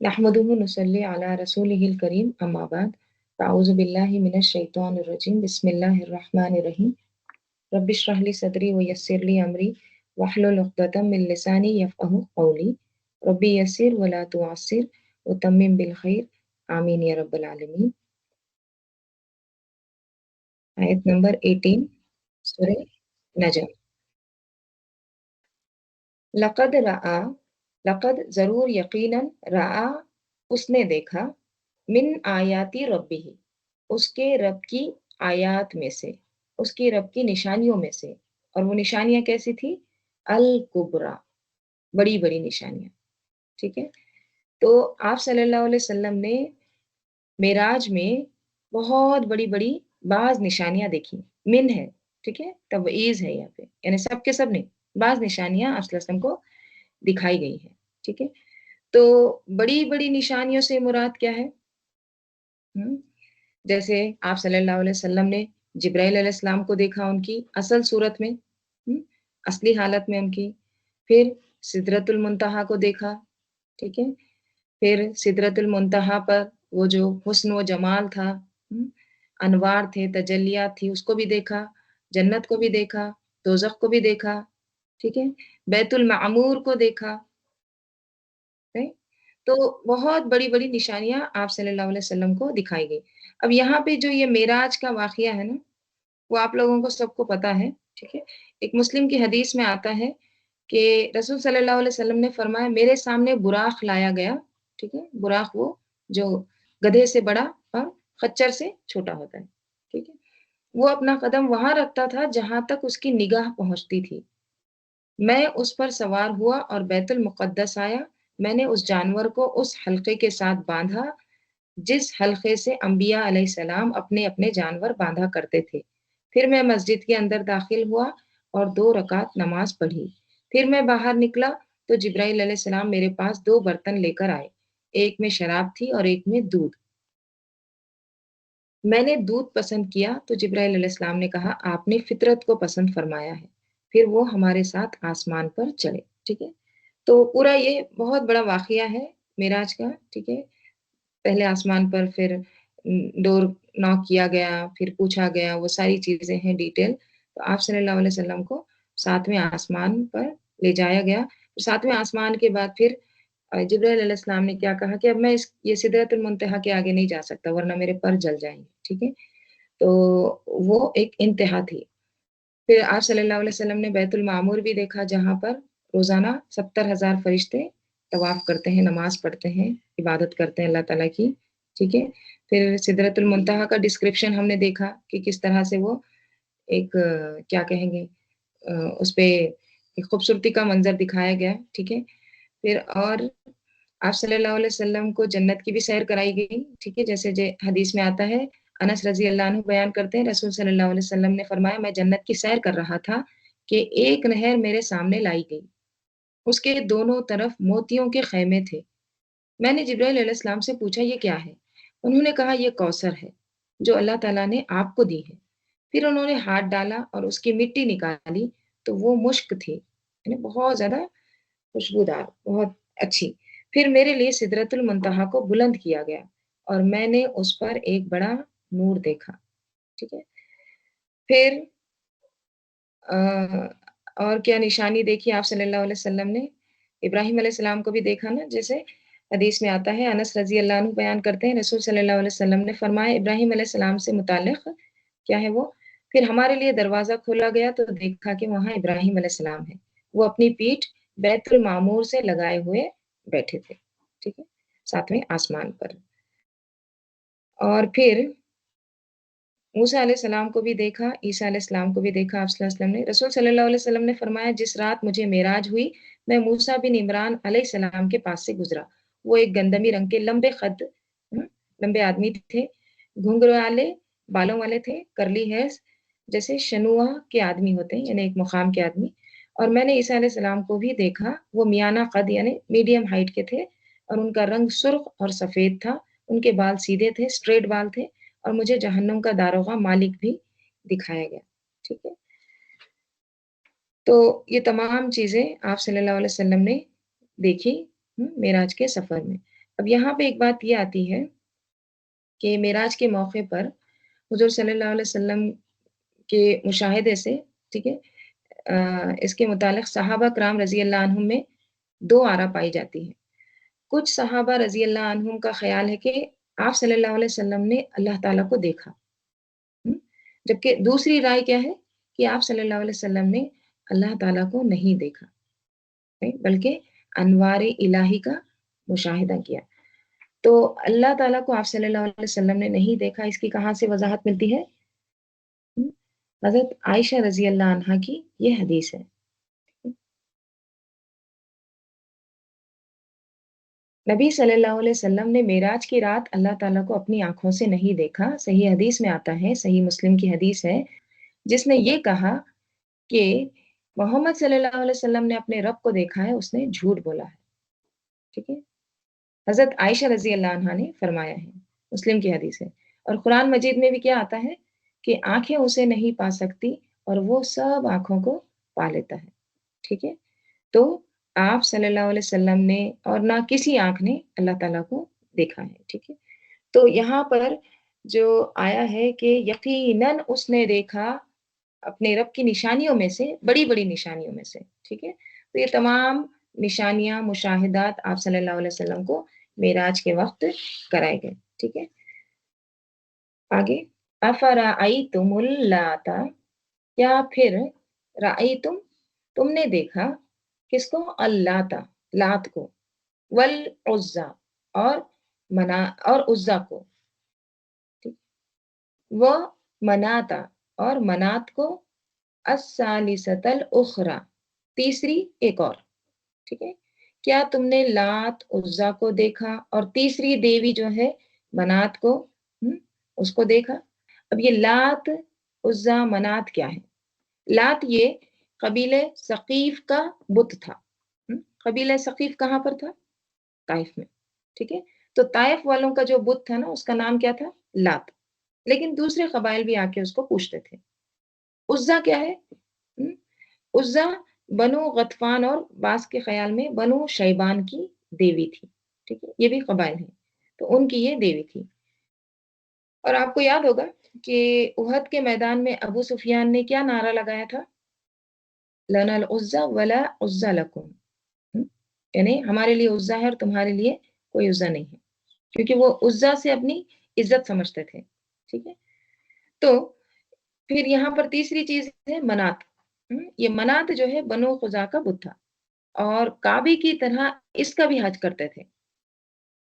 नहमदुहु नुसल्ली अला रसूलिहिल करीम अम्मा बाद अऊज़ु बिल्लाहि मिनश शैतानिर रजीम बिस्मिल्लाहिर रहमानिर रहीम रब्बि इश्रह ली सदरी व यस्सिर ली अमरी वहलुल उक़दतम मिन लिसानी यफ़क़हू क़ौली रब्बि यस्सिर व ला तुअस्सिर व तम्मिम बिल खैर आमीन या रब्बल आलमीन। आयत नंबर 18 सूरह नजम। लक़द रआ, लक़द ज़रूर यकीनन, रआ उसने देखा, मिन आयाती रब्बिही उसके रब की आयात में से, उसकी रब की निशानियों में से। और वो निशानियां कैसी थी? अल कुबरा, बड़ी बड़ी निशानियां। ठीक है, तो आप सल्लल्लाहु अलैहि वसल्लम ने मेराज में बहुत बड़ी बड़ी बाज निशानियां देखी। मिन है, ठीक है, तबईज है यहाँ पे, यानी सब के सब नहीं, बाज निशानियां आप सल्लल्लाहु अलैहि वसल्लम को दिखाई गई है। ठीक है, तो बड़ी बड़ी निशानियों से मुराद क्या है? हुँ? जैसे आप सल्लल्लाहु अलैहि वसल्लम ने जिब्राइल अलैहिस्सलाम को देखा उनकी असल सूरत में, असली हालत में उनकी। फिर सिदरतुल मुंतहा को देखा, ठीक है? फिर सिदरतुल मुंतहा पर वो जो हुस्न व जमाल था, अनवार थे, तजल्लियात थी, उसको भी देखा, जन्नत को भी देखा, दोज़ख को भी देखा, ठीक है? बैतुल मामूर को देखा, हैं? तो बहुत बड़ी-बड़ी निशानियाँ आप सल्लल्लाहु अलैहि वसल्लम को दिखाई गई। अब यहाँ पे जो ये मेराज का वाक़या है ना, वो आप लोगों को सबको पता है, ठीक है? एक मुस्लिम की हदीस में आता है कि रसूल सल्लल्लाहु अलैहि वसल्लम ने फरमाया, मेरे सामने बुराक लाया गया, ठीक है? बुराक वो जो गधे से बड़ा और खच्चर से छोटा होता है, ठीक है? वो अपना कदम वहाँ रखता था जहाँ तक उसकी निगाह पहुँचती थी। मैं उस पर सवार हुआ और बैतुल मुक़द्दस आया। मैंने उस जानवर को उस हल्के के साथ बाँधा, जिस हल्के से अंबिया अलैहिस्सलाम अपने-अपने जानवर बाँधा करते थे। फिर मैं मस्जिद के अंदर दाखिल हुआ और 2 रकात नमाज़ पढ़ी। फिर मैं बाहर निकला तो जिब्राइल अलैहिस्सलाम मेरे पास 2 बर्तन लेकर आए। एक में शराब थी और एक में दूध। मैंने दूध पसंद किया तो जिब्राइल अलैहिस्सलाम ने कहा, आपने फितरत को पसंद फरमाया है। फिर वो हमारे साथ आसमान पर चढ़े, ठीक है? तो पूरा ये बहुत बड़ा वाक़या है मेराज का, ठीक है? पहले आसमान पर, फिर डोर नॉक किया गया, फिर पूछा गया, वो सारी चीज़ें हैं डिटेल। तो आप सल्लल्लाहु अलैहि वसल्लम को 7वें आसमान पर ले जाया गया। 7वें आसमान के बाद फिर जिब्राइल अलैहिस्सलाम ने क्या कहा कि अब मैं इस ये सिदरतुल मुंतहा के आगे नहीं जा सकता वरना मेरे पर जल जाएँगे, ठीक है? तो वो एक इंतहा थी। फिर आप सल्लल्लाहु अलैहि वसल्लम ने बैतुल मामूर भी देखा जहाँ पर रोज़ाना 70,000 फरिश्ते तवाफ़ करते हैं, नमाज़ पढ़ते हैं, इबादत करते हैं अल्लाह ताला की, ठीक है? फिर सिदरतुल मुंतहा का डिस्क्रिप्शन हमने देखा कि किस तरह से वो एक क्या कहेंगे, उसपे एक खूबसूरती का मंज़र दिखाया गया, ठीक है? फिर और आप सल्लल्लाहु अलैहि वसल्लम को जन्नत की भी सैर कराई गई, ठीक है? जैसे जे हदीस में आता है, अनस रज़ी अल्लाह अन्हु बयान करते हैं, रसूल सल्लल्लाहु अलैहि वसल्लम ने फरमाया, मैं जन्नत की सैर कर रहा था कि एक नहर मेरे सामने लाई गई। उसके दोनों तरफ मोतियों के ख़ैमे थे। मैंने जिब्राइल अलैहिस्सलाम से पूछा, ये क्या है? उन्होंने कहा, ये कौसर है, जो अल्लाह ताला ने आपको दी है। फिर उन्होंने हाथ डाला और उसकी मिट्टी निकाली, तो वो मुश्क थी, यानी बहुत ज़्यादा खुशबूदार, बहुत अच्छी। फिर मेरे लिए सिदरतुल मुंतहा को बुलंद किया गया और मैंने उस पर एक बड़ा नूर देखा, ठीक है? फिर अ, और क्या निशानी देखी आप सल्लल्लाहु अलैहि वसल्लम ने? इब्राहीम अलैहिस्सलाम को भी देखा ना, जैसे हदीस में आता है, अनस रज़ी अल्लाह अन्हु बयान करते हैं, रसूल सल्लल्लाहु अलैहि वसल्लम ने फरमाया, इब्राहीम अलैहिस्सलाम से मुताल्लिक़ क्या है वो? फिर हमारे लिए दरवाज़ा खोला गया तो देखा कि वहाँ इब्राहीम अलैहिस्सलाम हैं। वो अपनी पीठ बैतुल मामूर से लगाए हुए बैठे थे, ठीक है? 7वें आसमान पर। और फिर मूसा अलैहिस्सलाम को भी देखा, ईसा अलैहिस्सलाम को भी देखा आप सल्लल्लाहु अलैहि वसल्लम ने। रसूल सल्लल्लाहु अलैहि वसल्लम ने फरमाया, जिस रात मुझे मेराज हुई, मैं मूसा बिन इमरान अलैहिस्सलाम के पास से गुज़रा। वो एक गंदमी रंग के लंबे कद, हुँ, लंबे आदमी थे, घुंघराले बालों वाले थे, कर्ली हेयर्स, जैसे शनुआ के आदमी होते हैं, यानी एक मुक़ाम के आदमी। और मैंने ईसा अलैहिस्सलाम को भी देखा, वो मियाना कद यानी मीडियम हाइट के थे और उनका रंग सुर्ख़ और सफ़ेद था, उनके बाल सीधे थे, स्ट्रेट बाल थे। और मुझे जहन्नम का दारोगा मालिक भी दिखाया गया, ठीक है? तो ये तमाम चीज़ें आप सल्लल्लाहु अलैहि वसल्लम ने देखी, मेराज के सफ़र में। اب یہاں پہ ایک بات یہ آتی ہے کہ معراج کے موقع پر حضور صلی اللہ علیہ وسلم کے مشاہدے سے، ٹھیک ہے، اس کے متعلق صحابہ کرام رضی اللہ عنہم میں 2 آراء پائی جاتی ہیں۔ کچھ صحابہ رضی اللہ عنہم کا خیال ہے کہ آپ صلی اللہ علیہ وسلم نے اللہ تعالیٰ کو دیکھا، جبکہ دوسری رائے کیا ہے کہ آپ صلی اللہ علیہ وسلم نے اللہ تعالیٰ کو نہیں دیکھا، بلکہ انوار الہی کا مشاہدہ کیا۔ تو اللہ تعالیٰ کو آپ صلی اللہ علیہ وسلم نے نہیں دیکھا، اس کی کہاں سے وضاحت ملتی ہے؟ حضرت عائشہ رضی اللہ عنہا کی یہ حدیث ہے۔ نبی صلی اللہ علیہ وسلم نے معراج کی رات اللہ تعالیٰ کو اپنی آنکھوں سے نہیں دیکھا۔ صحیح حدیث میں آتا ہے، صحیح مسلم کی حدیث ہے، جس نے یہ کہا کہ محمد صلی اللہ علیہ وسلم نے اپنے رب کو دیکھا ہے، اس نے جھوٹ بولا ہے، ٹھیک ہے۔ حضرت عائشہ رضی اللہ عنہا نے فرمایا ہے، مسلم کی حدیث ہے۔ اور قرآن مجید میں بھی کیا آتا ہے کہ آنکھیں اسے نہیں پا سکتی اور وہ سب آنکھوں کو پا لیتا ہے، ٹھیک ہے۔ تو آپ صلی اللہ علیہ وسلم نے اور نہ کسی آنکھ نے اللہ تعالیٰ کو دیکھا ہے، ٹھیک ہے۔ تو یہاں پر جو آیا ہے کہ یقیناً اس نے دیکھا اپنے رب کی نشانیوں میں سے، بڑی بڑی نشانیوں میں سے، ٹھیک ہے۔ تو یہ تمام نشانیاں، مشاہدات آپ صلی اللہ علیہ وسلم کو معراج کے وقت کرائے گئے، ٹھیک ہے۔ آگے، افرأیتم اللات، کیا پھر رأیتم، تم نے دیکھا کس کو؟ اللات، لات کو، والعزا، اور اور عزا کو، وہ مناتا، اور منات کو، الثالثۃ الاخری، تیسری ایک اور، ٹھیک ہے۔ کیا تم نے لات عزا کو دیکھا اور تیسری دیوی جو ہے منات کو، اس کو دیکھا؟ اب یہ لات عزا منات کیا ہے؟ لات یہ قبیلہ ثقیف کا بت تھا۔ قبیلہ ثقیف کہاں پر تھا؟ طائف میں، ٹھیک ہے۔ تو طائف والوں کا جو بت تھا نا، اس کا نام کیا تھا؟ لات۔ لیکن دوسرے قبائل بھی آ کے اس کو پوچھتے تھے۔ عزا کیا ہے؟ عزا بنو غطفان اور بعض کے خیال میں بنو شیبان کی دیوی تھی، ٹھیک ہے۔ یہ بھی قبائل ہیں، تو ان کی یہ دیوی تھی۔ اور آپ کو یاد ہوگا کہ احد کے میدان میں ابو سفیان نے کیا نعرہ لگایا تھا؟ لنا العزا ولا عزا لکم، یعنی ہمارے لیے عزا ہے اور تمہارے لیے کوئی عزا نہیں ہے، کیونکہ وہ عزا سے اپنی عزت سمجھتے تھے، ٹھیک ہے۔ تو پھر یہاں پر تیسری چیز ہے منات۔ یہ منات جو ہے بنو خزا کا بت تھا، اور کعبے کی طرح اس کا بھی حج کرتے تھے،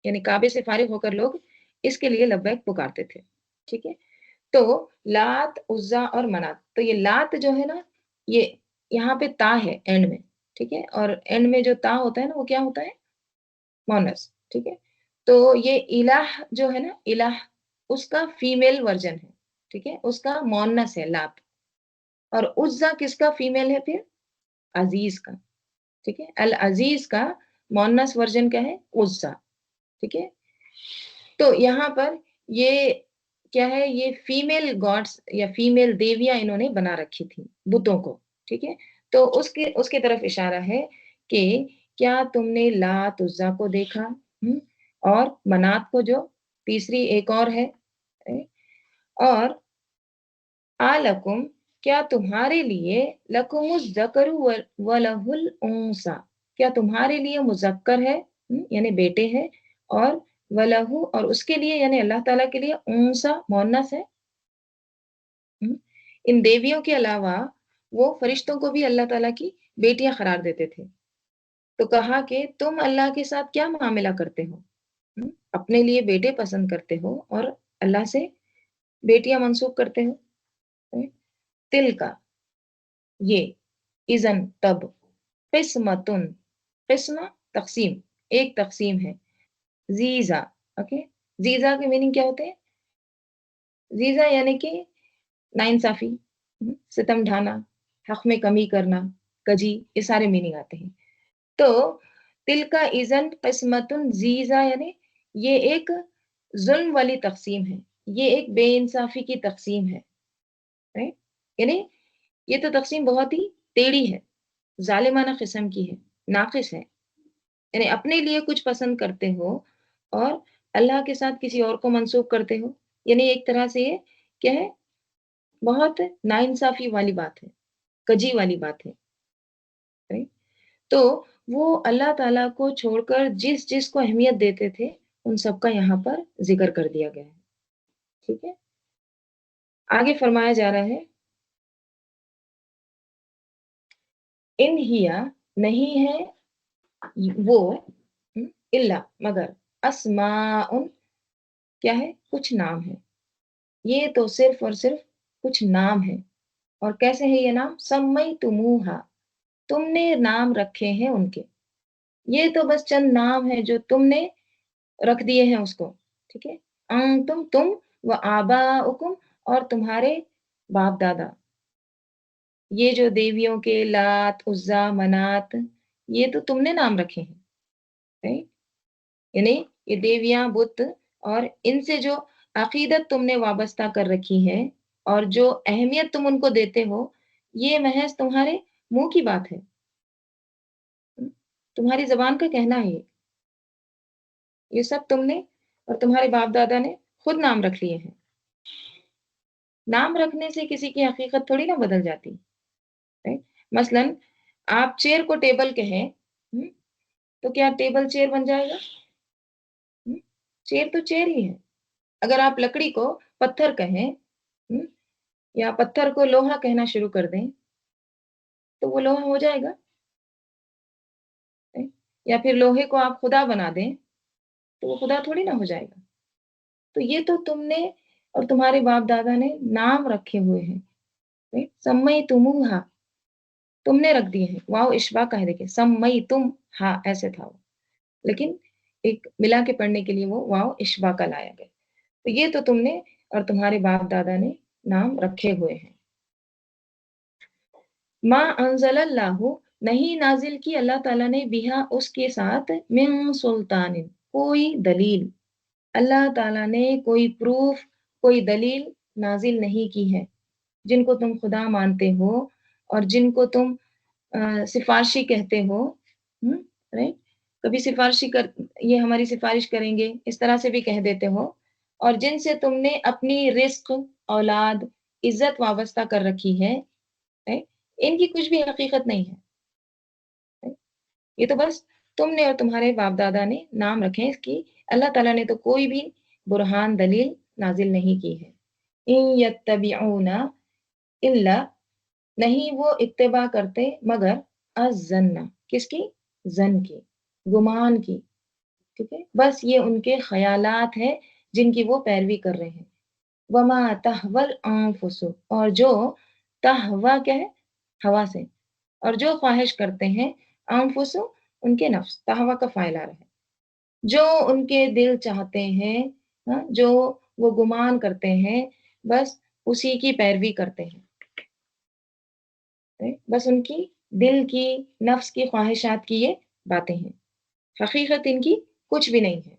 یعنی کعبے سے فارغ ہو کر لوگ اس کے لیے لبیک پکارتے تھے، ٹھیک ہے۔ تو لات، عزا اور منات، تو یہ لات جو ہے نا، یہ یہاں پہ تا ہے اینڈ میں، ٹھیک ہے، اور اینڈ میں جو تا ہوتا ہے نا، وہ کیا ہوتا ہے؟ مونس، ٹھیک ہے۔ تو یہ الہ جو ہے نا، الہ، اس کا فیمیل ورژن ہے، ٹھیک ہے، اس کا مونس ہے لات۔ اور عزا کس کا فیمیل ہے پھر؟ عزیز کا، ٹھیک ہے۔ العزیز کا مونس ورژن کیا ہے؟ عزا، ٹھیک ہے۔ تو یہاں پر یہ کیا ہے؟ یہ فیمیل گاڈس یا فیمیل دیویاں انہوں نے بنا رکھی تھی بتوں کو، ٹھیک ہے۔ تو اس کے طرف اشارہ ہے کہ کیا تم نے لات عزا کو دیکھا، اور منات کو جو تیسری ایک اور ہے، اور آلکم، کیا تمہارے لیے لکم الذکر ولہ الانثی، کیا تمہارے لیے مذکر ہے، یعنی بیٹے ہیں، اور ولہ، اور اس کے لیے یعنی اللہ تعالیٰ کے لیے انثی مؤنث ہے۔ ان دیویوں کے علاوہ وہ فرشتوں کو بھی اللہ تعالیٰ کی بیٹیاں قرار دیتے تھے۔ تو کہا کہ تم اللہ کے ساتھ کیا معاملہ کرتے ہو؟ اپنے لیے بیٹے پسند کرتے ہو اور اللہ سے بیٹیاں منسوب کرتے ہو۔ تل کا، یہ، اذن تب، قسمتن، قسم تقسیم، ایک تقسیم ہے، زیزا، اوکے، زیزا کے میننگ کیا ہوتے ہیں؟ زیزا یعنی کہ ناانصافی، ستم ڈھانا، حق میں کمی کرنا، کجی، یہ سارے میننگ آتے ہیں۔ تو تل کا اذن قسمتن زیزا یعنی یہ ایک ظلم والی تقسیم ہے، یہ ایک بے انصافی کی تقسیم ہے، یعنی یہ تو تقسیم بہت ہی ٹیڑھی ہے، ظالمانہ قسم کی ہے، ناقص ہے۔ یعنی اپنے لیے کچھ پسند کرتے ہو اور اللہ کے ساتھ کسی اور کو منسوب کرتے ہو، یعنی ایک طرح سے یہ کیا ہے، بہت ناانصافی والی بات ہے، کجی والی بات ہے، رائٹ؟ تو وہ اللہ تعالیٰ کو چھوڑ کر جس جس کو اہمیت دیتے تھے، ان سب کا یہاں پر ذکر کر دیا گیا ہے، ٹھیک ہے؟ آگے فرمایا جا رہا ہے، ان ہیا نہیں ہے وہ الا مگر اسماء کیا ہے، کچھ نام ہے، یہ تو صرف اور صرف کچھ نام ہے، اور کیسے ہیں یہ نام، سمیتموہا تم نے نام رکھے ہیں ان کے، یہ تو بس چند نام ہے جو تم نے رکھ دیے ہیں اس کو، ٹھیک ہے؟ تم و آباؤکم اور تمہارے باپ دادا، یہ جو دیویوں کے لات عزا منات، یہ تو تم نے نام رکھے ہیں، right؟ یعنی یہ دیویاں بت اور ان سے جو عقیدت تم نے وابستہ کر رکھی ہے اور جو اہمیت تم ان کو دیتے ہو، یہ محض تمہارے منہ کی بات ہے، تمہاری زبان کا کہنا ہے، یہ سب تم نے اور تمہارے باپ دادا نے خود نام رکھ لیے ہیں، نام رکھنے سے کسی کی حقیقت تھوڑی نہ بدل جاتی، right؟ مثلاً آپ چیئر کو ٹیبل کہیں تو کیا ٹیبل چیئر بن جائے گا؟ چیئر تو چیئر ہی ہے، اگر آپ لکڑی کو پتھر کہیں یا پتھر کو لوہا کہنا شروع کر دیں تو وہ لوہا ہو جائے گا، یا پھر لوہے کو آپ خدا بنا دیں تو وہ خدا تھوڑی نہ ہو جائے گا، تو یہ تو تم نے اور تمہارے باپ دادا نے نام رکھے ہوئے ہیں، سمئی تمہا تم نے رکھ دیے ہیں، واؤ اشبا کا ہے، دیکھیں سمئی تم ہا ایسے تھا وہ، لیکن ایک ملا کے پڑھنے کے لیے وہ واؤ اشبا کا لایا گیا، تو یہ تو تم نے اور تمہارے باپ دادا نے نام رکھے ہوئے ہیں، ما انزل اللہ نہیں نازل کی اللہ تعالیٰ نے بہا اس کے ساتھ من سلطان کوئی دلیل، اللہ تعالیٰ نے کوئی پروف کوئی دلیل نازل نہیں کی ہے، جن کو تم خدا مانتے ہو اور جن کو تم سفارشی کہتے ہو، رائٹ؟ کبھی سفارشی کر یہ ہماری سفارش کریں گے اس طرح سے بھی کہہ دیتے ہو، اور جن سے تم نے اپنی رزق اولاد عزت وابستہ کر رکھی ہے، right؟ ان کی کچھ بھی حقیقت نہیں ہے، right؟ یہ تو بس تم نے اور تمہارے باپ دادا نے نام رکھے اس کی، اللہ تعالیٰ نے تو کوئی بھی برہان دلیل نازل نہیں کی ہے، ان یتبعون الا نہیں وہ اتباع کرتے مگر الظن کس کی، زن کی، گمان کی، ٹھیک ہے، بس یہ ان کے خیالات ہیں جن کی وہ پیروی کر رہے ہیں، وما تحول انفس اور جو تہوا کیا ہے، ہوا سے، اور جو خواہش کرتے ہیں انفس ان کے نفس، تہوا کا فاعل آ رہا ہے، جو ان کے دل چاہتے ہیں، جو وہ گمان کرتے ہیں، بس اسی کی پیروی کرتے ہیں، بس ان کی دل کی نفس کی خواہشات کی یہ باتیں ہیں، حقیقت ان کی کچھ بھی نہیں ہے،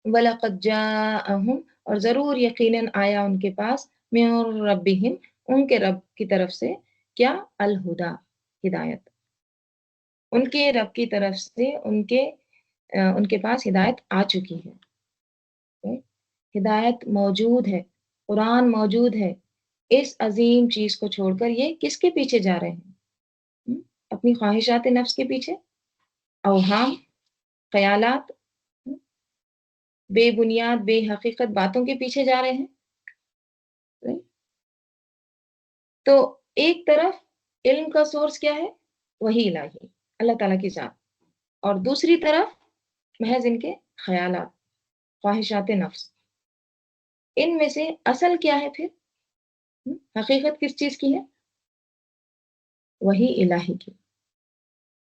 وَلَقَدْ جَاءَهُمْ اور ضرور یقیناً آیا ان کے پاس من ربہم ان کے رب کی طرف سے کیا، الہدا ہدایت، ان کے رب کی طرف سے ان کے پاس ہدایت آ چکی ہے، ہدایت موجود ہے، قرآن موجود ہے، اس عظیم چیز کو چھوڑ کر یہ کس کے پیچھے جا رہے ہیں، اپنی خواہشات نفس کے پیچھے، اوہام، خیالات، بے بنیاد بے حقیقت باتوں کے پیچھے جا رہے ہیں، تو ایک طرف علم کا سورس کیا ہے، وہی الہی اللہ تعالیٰ کی ذات، اور دوسری طرف محض ان کے خیالات، خواہشات نفس، ان میں سے اصل کیا ہے پھر، حقیقت کس چیز کی ہے، وہی الہی کی،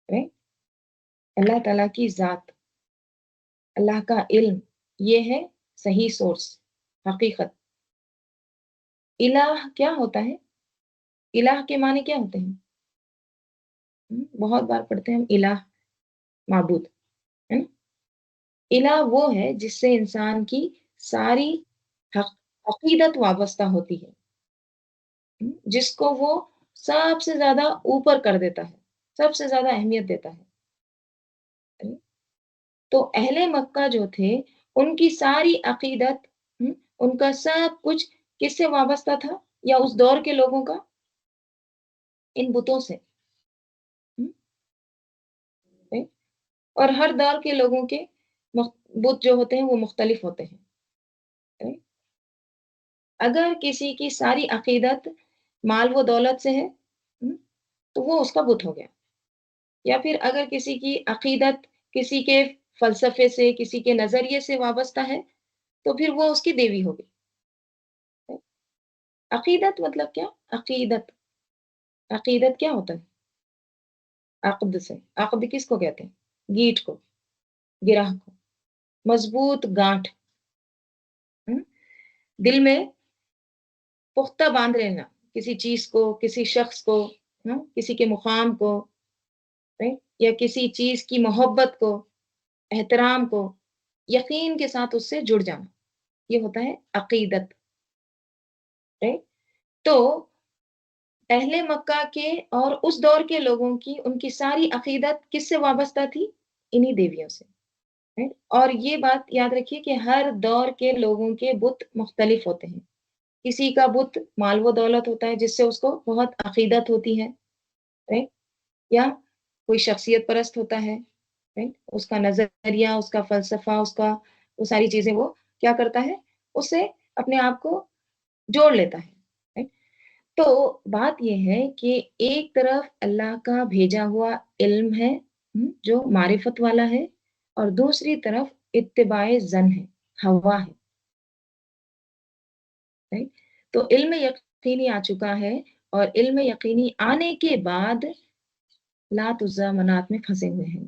right؟ اللہ تعالیٰ کی ذات، اللہ کا علم، یہ ہے صحیح سورس، حقیقت، الہ کیا ہوتا ہے، الہ کے معنی کیا ہوتے ہیں، بہت بار پڑھتے ہیں ہم الہ، معبود، ہے نا، الہ وہ ہے جس سے انسان کی ساری عقیدت وابستہ ہوتی ہے، جس کو وہ سب سے زیادہ اوپر کر دیتا ہے، سب سے زیادہ اہمیت دیتا ہے، تو अहले मक्का जो थे, उनकी सारी अक़ीदत उनका सब कुछ किससे वाबस्ता था? या उस दौर के लोगों का? इन बुतों से। हुँ, राइट? और हर दौर के लोगों के मुख बुत जो होते हैं वो मुख्तलिफ होते हैं, राइट? अगर किसी की सारी अक़ीदत माल व दौलत से है, तो वो उसका बुत हो गया। या फिर अगर किसी की अक़ीदत किसी के फ़लसफ़े से, किसी के नज़रिए से वाबस्ता है, तो फिर वो उसकी देवी हो गई। अक़ीदत मतलब क्या? अक़ीदत, अक़ीदत क्या होता है? अक़्द से, अक़्द किसको कहते हैं? गीठ को, गिरह को, मज़बूत गाँठ, हुँ? दिल में पुख्ता बाँध लेना, किसी चीज़ को, किसी शख़्स को, किसी के मुक़ाम को, राइट? या किसी चीज़ की मोहब्बत को, एहतराम को, यकीन के साथ उससे जुड़ जाना, ये होता है अक़ीदत, राइट? तो अहले मक्का के और उस दौर के लोगों की उनकी सारी अक़ीदत किससे वाबस्ता थी? इन्हीं देवियों से, राइट? और ये बात याद रखिए कि हर दौर के लोगों के बुत मुख्तलिफ होते हैं। किसी का बुत माल व दौलत होता है जिससे उसको बहुत अक़ीदत होती है, राइट? या कोई शख्सियत परस्त होता है, राइट? उसका नज़रिया, उसका फ़लसफ़ा, उसका वो सारी चीज़ें वो क्या करता है? उससे अपने आप को जोड़ लेता है, राइट? तो बात ये है कि एक तरफ अल्लाह का भेजा हुआ इल्म है, जो मारिफत वाला है और दूसरी तरफ इत्तिबाए ज़न है, हवा है, राइट? तो इल्म यकीनी आ चुका है और इल्म यकीनी आने के बाद लात उज़्ज़ा मनात में फँसे हुए हैं,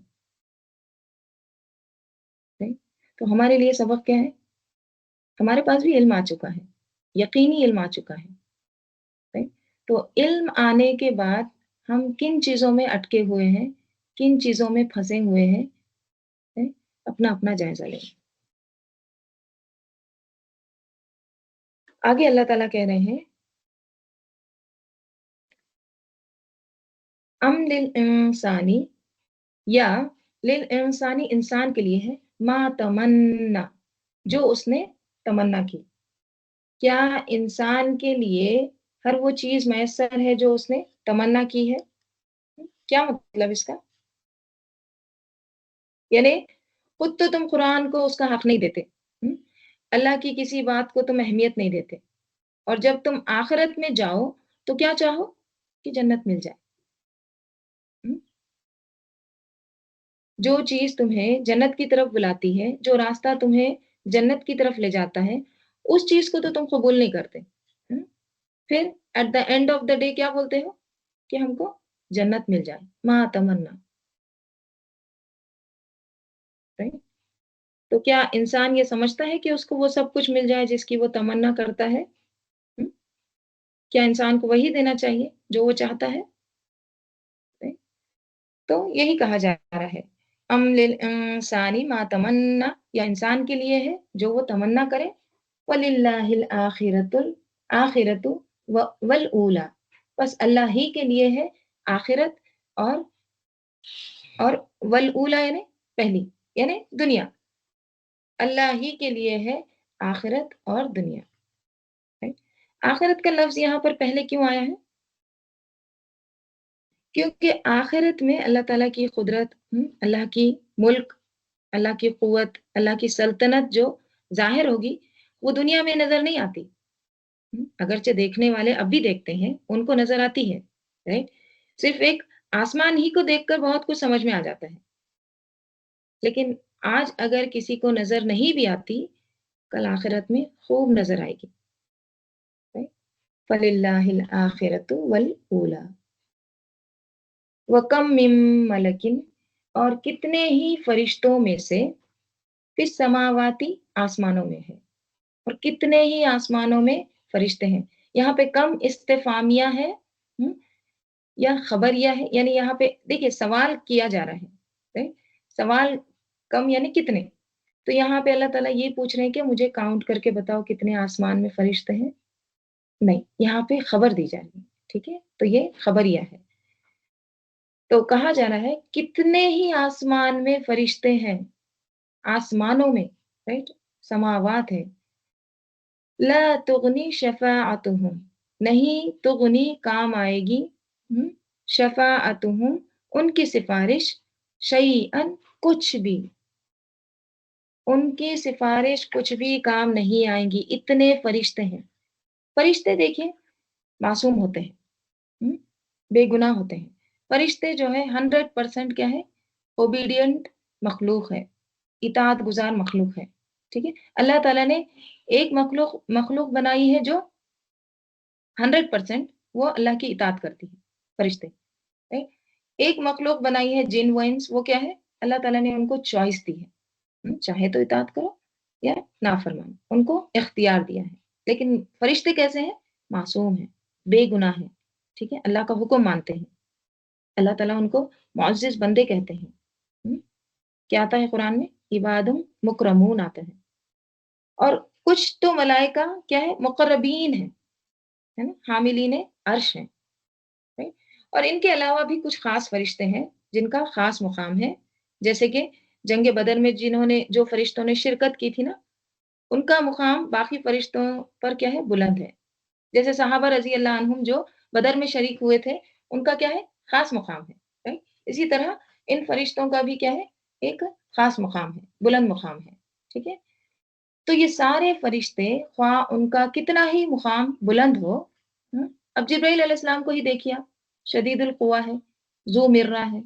राइट? तो हमारे लिए सबक क्या है? हमारे पास भी इल्म आ चुका है, यकीनी इल्म आ चुका है, राइट? तो इल्म आने के बाद हम किन चीज़ों में अटके हुए हैं, किन चीज़ों में फँसे हुए हैं, हैं? अपना-अपना जायज़ा लें। आगे अल्लाह ताला कह रहे हैं, अम लिल इंसानी या लिल इंसानी इंसान के लिए है, मा तमन्ना जो उसने तमन्ना की। क्या इंसान के लिए हर वो चीज़ मयस्सर है जो उसने तमन्ना की है? क्या मतलब इसका? यानी खुद तो तुम कुरान को उसका हक़ नहीं देते। हुँ? अल्लाह की किसी बात को तुम अहमियत नहीं देते और जब तुम आखिरत में जाओ, तो क्या चाहो? कि जन्नत मिल जाए। हुँ? जो चीज़ तुम्हें जन्नत की तरफ बुलाती है, जो रास्ता तुम्हें जन्नत की तरफ ले जाता है, उस चीज़ को तो तुम कबूल नहीं करते। हुँ? फिर at the end of the day क्या बोलते हो? कि हमको जन्नत मिल जाए, मा तमन्ना, राइट? तो क्या इंसान ये समझता है कि उसको वो सब कुछ मिल जाए जिसकी वो तमन्ना करता है? हुँ? क्या इंसान को वही देना चाहिए जो वो चाहता है? राइट? तो यही कहा जा रहा है, अम लिल इंसानी मा तमन्ना या इंसान के लिए है जो वो तमन्ना करे, वलिल्लाहिल आखिरतु वल ऊला बस अल्लाह ही के लिए है आखिरत और और वल ऊला यानी पहली यानी दुनिया। अल्लाह ही के लिए है आखिरत और दुनिया, राइट? आखिरत का लफ्ज़ यहाँ पर पहले क्यों आया है? क्योंकि आखिरत में अल्लाह ताला की कुदरत, अल्लाह की मुल्क, अल्लाह की क़ुव्वत, अल्लाह की सल्तनत जो ज़ाहिर होगी, वो दुनिया में नज़र नहीं आती। अगरचे देखने वाले अब भी देखते हैं, उनको नज़र आती है, राइट? सिर्फ़ एक आसमान ही को देखकर बहुत कुछ समझ में आ जाता है। लेकिन आज अगर किसी को नज़र नहीं भी आती, कल आखिरत में खूब नज़र आएगी, राइट? फलिल्लाहिल आखिरतु वल ऊला व कम मिन मलकिन और कितने ही फरिश्तों में से फिस समावाती आसमानों में है और कितने ही आसमानों में फरिश्ते हैं। यहाँ पे कम इस्तिफ़ामिया है, हुँ? या खबरिया है, यानी यहाँ पे देखिए सवाल किया जा रहा है, राइट? सवाल कम यानी कितने? तो यहाँ पे अल्लाह ताला ये पूछ रहे हैं कि मुझे काउंट करके बताओ कितने आसमान में फरिश्ते हैं? नहीं, यहाँ पे खबर दी जा रही है, ठीक है? तो ये खबरिया है। तो कहा जा रहा है कितने ही आसमान में फरिश्ते हैं, आसमानों में, राइट, समावात है। ला तुगनी शफाअतुहुम, नहीं तुगनी काम आएगी, शफाअतुहुम उनकी सिफारिश, शैअन कुछ भी, उनकी सिफारिश कुछ भी काम नहीं आएगी। इतने फरिश्ते हैं। फरिश्ते देखिए मासूम होते हैं, हुँ? बेगुनाह होते हैं। फरिश्ते जो है 100% क्या है? ओबीडिएंट मखलूक है, इताअत गुज़ार मखलूक है, ठीक है? अल्लाह ताला ने एक मखलूक मखलूक बनाई है जो 100% वो अल्लाह की इताअत करती है, फरिश्ते, राइट? एक मखलूक बनाई है जिन व इंस, वो क्या है? अल्लाह ताला ने उनको चॉइस दी है, चाहे तो इताअत करो या नाफ़रमानी, उनको इख्तियार दिया है। लेकिन फरिश्ते कैसे हैं? मासूम हैं, बेगुनाह हैं, ठीक है? अल्लाह का हुक्म मानते हैं। अल्लाह ताला उनको मुअज़्ज़ज़ बंदे कहते हैं। हुँ? क्या आता है कुरान में? इबादुम मुकरमून आता है। और कुछ तो मलाइका क्या है? मुक़र्रबीन है ना? हामिलीन अर्श हैं, राइट? और इनके अलावा भी कुछ ख़ास फरिश्ते हैं, जिनका ख़ास मुक़ाम है। जैसे कि जंग बदर में जो फरिश्तों ने शिरकत की थी ना, उनका मुक़ाम बाकी फरिश्तों पर क्या है? बुलंद है। जैसे सहाबा रज़ी अल्लाह अन्हुम जो बदर में शरीक हुए थे, उनका क्या है? ख़ास मुक़ाम है, राइट? इसी तरह इन फरिश्तों का भी क्या है? एक ख़ास मुक़ाम है, बुलंद मुक़ाम है, ठीक है? तो ये सारे फरिश्ते ख़्वाह उनका कितना ही मुक़ाम बुलंद हो, अब जिब्राइल अलैहिस्सलाम को ही देखिए आप, शदीदुल कुवा है, ज़ू मिर्रा है,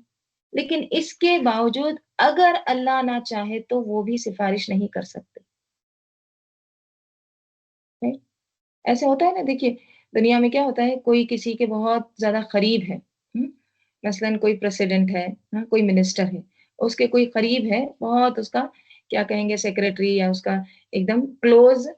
लेकिन इसके बावजूद अगर अल्लाह ना चाहे तो वो भी सिफ़ारिश नहीं कर सकते, राइट? ऐसा होता है ना, देखिए दुनिया में क्या होता है, कोई किसी के बहुत ज़्यादा करीब है, हुँ? मसलन कोई प्रेसिडेंट है, कोई मिनिस्टर है, उसके कोई करीब है, बहुत उसका क्या कहेंगे सेक्रेटरी या उसका एकदम क्लोज़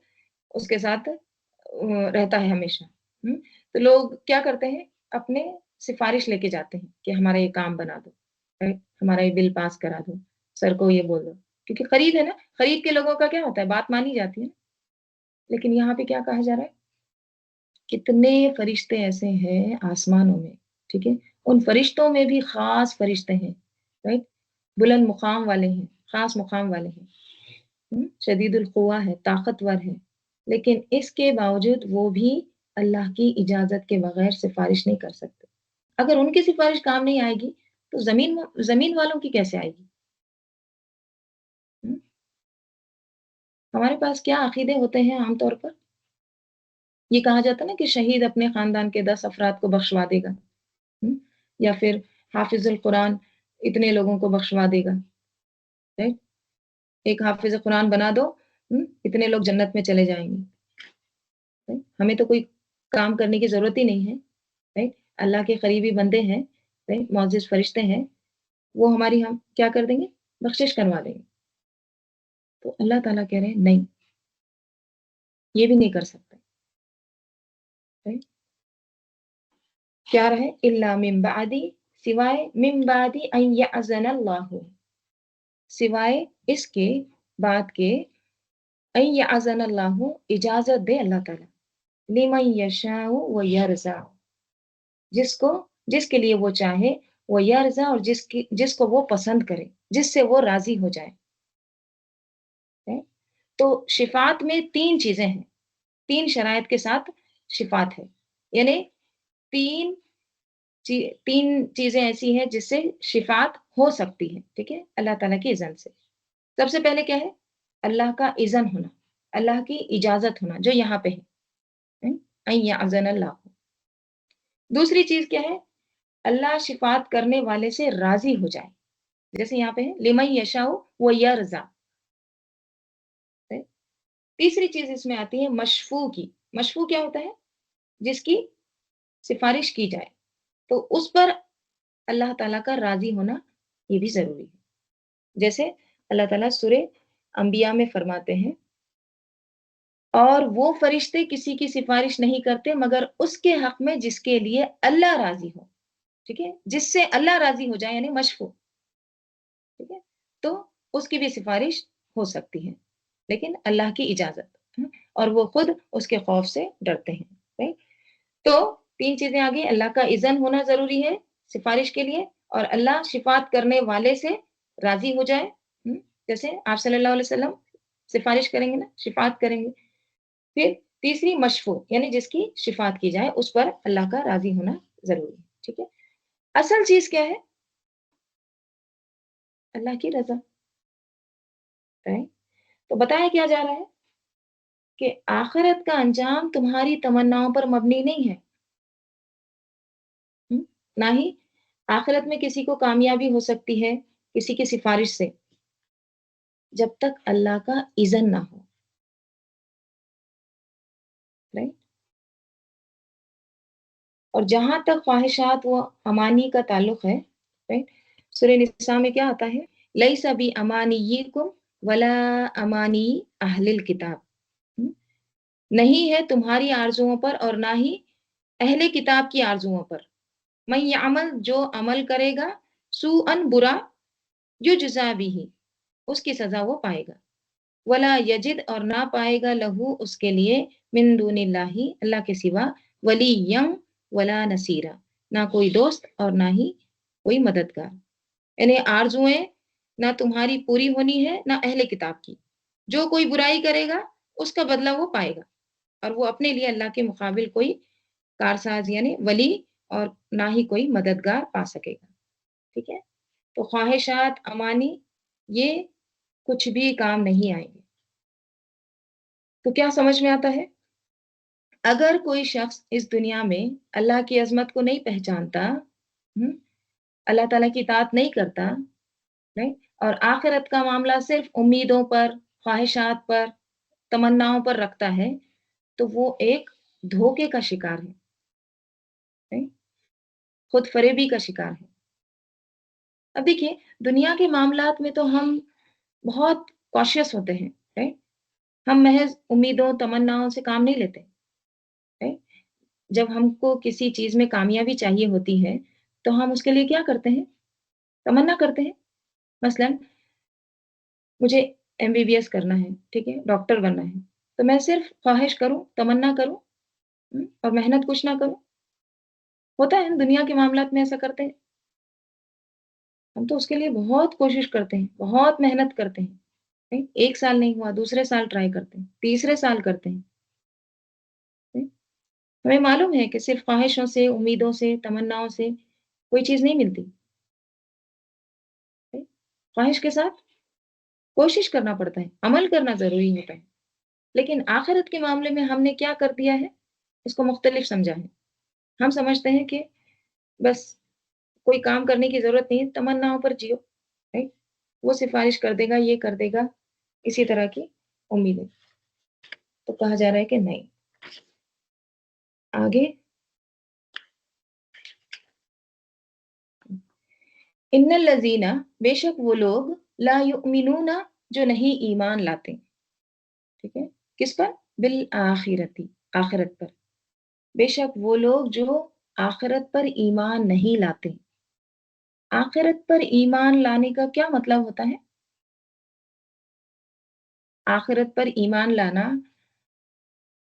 उसके साथ रहता है हमेशा, तो लोग क्या करते हैं, अपने सिफ़ारिश लेके जाते हैं कि हमारा ये काम बना दो, राइट? हमारा ये बिल पास करा दो, सर को ये बोल दो, क्योंकि करीब है ना, करीब के लोगों का क्या होता है, बात मानी जाती है ना। लेकिन यहाँ पे क्या कहा जा रहा है, कितने फरिश्ते ऐसे हैं आसमानों में, ठीक है? उन फरिश्तों में भी ख़ास फरिश्ते हैं, राइट? बुलंद मुक़ाम वाले हैं, ख़ास मुक़ाम वाले हैं, शदीदुल कुव्वा है, ताकतवर है। लेकिन इसके बावजूद वो भी अल्लाह की इजाज़त के बगैर सिफ़ारिश नहीं कर सकते। अगर उनकी सिफ़ारिश काम नहीं आएगी, तो ज़मीन वालों की कैसे आएगी? हुँ? हमारे पास क्या अक़ीदे होते हैं आम तौर पर? ये कहा जाता है ना कि शहीद अपने ख़ानदान के 10 अफ़राद को बख्शवा देगा। हुँ? या फिर हाफ़िज़ुल कुरान इतने लोगों को बख्शवा देगा, राइट? एक हाफ़िज़ कुरान बना दो, इतने लोग जन्नत में चले जाएँगे, राइट? हमें तो कोई काम करने की ज़रूरत ही नहीं है, राइट? अल्लाह के करीबी बंदे हैं, राइट? मुअज़्ज़ज़ फ़रिश्ते हैं, वो हमारी हम क्या कर देंगे? बख़्शिश करवा देंगे। तो अल्लाह ताला कह रहे हैं नहीं, ये भी नहीं कर सकते, राइट? क्या रहे? इल्ला मिन बादी, सिवाय मिन बादी अन यअज़न अल्लाहु, सिवाय इसके बाद के अन यअज़न अल्लाहु इजाज़त दे अल्लाह ताला, लिमन यशाउ व यर्ज़ा, जिसको जिसके लिए वो चाहे, वो यर्ज़ा और जिसको वो पसंद करे, जिससे वो राज़ी हो जाए, हैं? तो शिफ़ात में 3 चीज़ें हैं, 3 शराइत के साथ शिफ़ात है। यानी 3 ची 3 चीज़ें ऐसी हैं जिससे शिफ़ात हो सकती है, ठीक है? अल्लाह ताला की इज़्ज़न से। सबसे पहले क्या है? अल्लाह का इज़्ज़न होना, अल्लाह की इजाज़त होना, जो यहाँ पे है, अन यअज़न अल्लाह। दूसरी चीज़ क्या है? अल्लाह शिफ़ात करने वाले से राज़ी हो जाए। जैसे यहाँ पे है लिमन यशाउ व यर्ज़ा, तीसरी चीज़ इसमें आती है मशफ़ू की। मशफ़ू क्या होता है? जिसकी सिफ़ारिश की जाए, तो उस पर अल्लाह ताला का राज़ी होना, ये भी ज़रूरी है। जैसे अल्लाह ताला सूरे अंबिया में फ़रमाते हैं, और वो फ़रिश्ते किसी की सिफ़ारिश नहीं करते मगर उसके हक़ में जिसके लिए अल्लाह राज़ी हो, ठीक है? जिससे अल्लाह राज़ी हो जाए यानी मशफ़ू, ठीक है? तो उसकी भी सिफ़ारिश हो सकती है, लेकिन अल्लाह की इजाज़त, और वो खुद उसके खौफ से डरते हैं, राइट? तो 3 चीज़ें आ गई, अल्लाह का इज़्ज़न होना ज़रूरी है सिफ़ारिश के लिए, और अल्लाह शिफ़ात करने वाले से राज़ी हो जाए, हुँ? جیسے آپ صلی اللہ علیہ وسلم سفارش کریں گے نا، شفاعت کریں گے. پھر تیسری مشفوع، یعنی جس کی شفاعت کی جائے اس پر اللہ کا راضی ہونا ضروری ہے. ٹھیک ہے. اصل چیز کیا ہے؟ اللہ کی رضا. right؟ تو بتایا کیا جا رہا ہے کہ آخرت کا انجام تمہاری تمناؤں پر مبنی نہیں ہے. ہم؟ نہ ہی آخرت میں کسی کو کامیابی ہو سکتی ہے کسی کی سفارش سے، جب تک اللہ کا اذن نہ ہو. right؟ اور جہاں تک خواہشات و امانی کا تعلق ہے، right؟ سورہ نساء میں کیا آتا ہے؟ لیس بی امانیکم ولا امانی اہل الکتاب. ہم؟ نہیں ہے تمہاری آرزوؤں پر اور نہ ہی اہل کتاب کی آرزوؤں پر. میں عمل جو عمل کرے گا سوءن برا یجزا بھی، اس کی سزا وہ پائے گا. ولا یجد اور نہ پائے گا لہو اس کے لیے من دون اللہ اللہ کے سوا ولی ولا نصیرہ نہ کوئی دوست اور نہ ہی کوئی مددگار. یعنی آرزوئیں نہ تمہاری پوری ہونی ہے نہ اہل کتاب کی. جو کوئی برائی کرے گا اس کا بدلہ وہ پائے گا، اور وہ اپنے لیے اللہ کے مقابل کوئی کارساز یعنی ولی اور نہ ہی کوئی مددگار پا سکے گا. ٹھیک ہے. تو خواہشات امانی یہ کچھ بھی کام نہیں آئیں گے. تو کیا سمجھ میں آتا ہے؟ اگر کوئی شخص اس دنیا میں اللہ کی عظمت کو نہیں پہچانتا، اللہ تعالیٰ کی اطاعت نہیں کرتا، نہیں، اور آخرت کا معاملہ صرف امیدوں پر، خواہشات پر، تمناؤں پر رکھتا ہے، تو وہ ایک دھوکے کا شکار ہے، نہیں؟ خود فریبی کا شکار ہے. اب دیکھیے دنیا کے معاملات میں تو ہم بہت کاشیس ہوتے ہیں، right؟ ہم محض امیدوں تمناؤں سے کام نہیں لیتے. right؟ جب ہم کو کسی چیز میں کامیابی چاہیے ہوتی ہے تو ہم اس کے لیے کیا کرتے ہیں؟ تمنا کرتے ہیں. مثلا مجھے MBBS کرنا ہے، ٹھیک ہے، ڈاکٹر بننا ہے، تو میں صرف خواہش کروں، تمنا کروں، اور محنت کچھ نہ کروں. ہوتا ہے ہم دنیا کے معاملات میں ایسا کرتے ہیں. ہم تو اس کے لیے بہت کوشش کرتے ہیں، بہت محنت کرتے ہیں. ایک سال نہیں ہوا دوسرے سال ٹرائی کرتے ہیں، تیسرے سال کرتے ہیں. ہمیں معلوم ہے کہ صرف خواہشوں سے، امیدوں سے، تمناؤں سے کوئی چیز نہیں ملتی. خواہش کے ساتھ کوشش کرنا پڑتا ہے، عمل کرنا ضروری ہوتا ہے. لیکن آخرت کے معاملے میں ہم نے کیا کر دیا ہے؟ اس کو مختلف سمجھا ہے. ہم سمجھتے ہیں کہ بس کوئی کام کرنے کی ضرورت نہیں ہے، تمناؤں پر جیو. وہ سفارش کر دے گا، یہ کر دے گا، اسی طرح کی امیدیں. تو کہا جا رہا ہے کہ نہیں. آگے ان الذین بے شک وہ لوگ لا یؤمنون جو نہیں ایمان لاتے. ٹھیک ہے. کس پر؟ بالآخرتی آخرت پر. بے شک وہ لوگ جو آخرت پر ایمان نہیں لاتے. آخرت پر ایمان لانے کا کیا مطلب ہوتا ہے؟ آخرت پر ایمان لانا